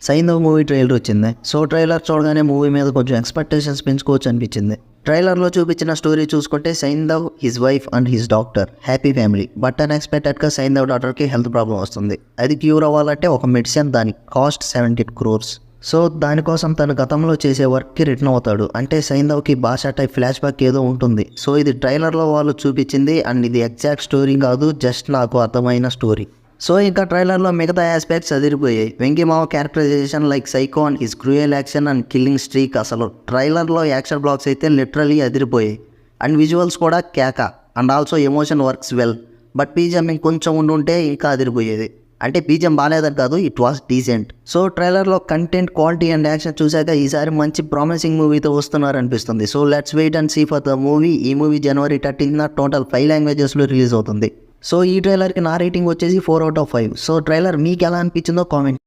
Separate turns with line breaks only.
Saindhav movie trailer వచ్చింది. So trailer చూడగానే movie మీద కొంచెం ఎక్స్పెక్టేషన్స్ పెంచుకోవచ్చు అనిపించింది. ట్రైలర్లో చూపించిన స్టోరీ చూసుకుంటే Saindhav, his wife and his doctor happy family. But అన్ఎక్స్పెక్టెడ్గా సైంధవ్ డాటర్కి హెల్త్ ప్రాబ్లం వస్తుంది. అది క్యూర్ అవ్వాలంటే ఒక మెడిసిన్, దాని కాస్ట్ 17 crores. సో దానికోసం తను గతంలో చేసే వర్క్కి రిటర్న్ అవుతాడు. అంటే సైంధవ్కి భాషా టైప్ ఫ్లాష్ బ్యాక్ ఏదో ఉంటుంది. సో ఇది ట్రైలర్లో వాళ్ళు చూపించింది అండ్ ఇది ఎగ్జాక్ట్ స్టోరీ కాదు, జస్ట్ నాకు అర్థమైన స్టోరీ. సో ఇంకా ట్రైలర్లో మిగతా ఆస్పెక్ట్స్ అదిరిపోయాయి. వెంకీ మావ characterization like psycho and his cruel action and killing streak, అసలు ట్రైలర్లో యాక్షన్ బ్లాక్స్ అయితే లిటరలీ అదిరిపోయాయి. అండ్ విజువల్స్ కూడా కేక and also emotion works well. But BGM ఇంకొంచెం ఉండుంటే ఇంకా అదిరిపోయేది. అంటే బీజిఎం బాగాలేదని కాదు, ఇట్ వాస్ డీసెంట్. సో ట్రైలర్లో కంటెంట్, క్వాలిటీ అండ్ యాక్షన్ చూశాక ఈసారి మంచి ప్రామిసింగ్ మూవీతో వస్తున్నారు అనిపిస్తుంది. So let's wait and see for the movie. ఈ movie January 13th total 5 లాంగ్వేజెస్లో release అవుతుంది. సో ఈ ట్రైలర్కి నా రేటింగ్ వచ్చేసి 4 out of 5. సో ట్రైలర్ మీకు ఎలా అనిపించిందో కామెంట్.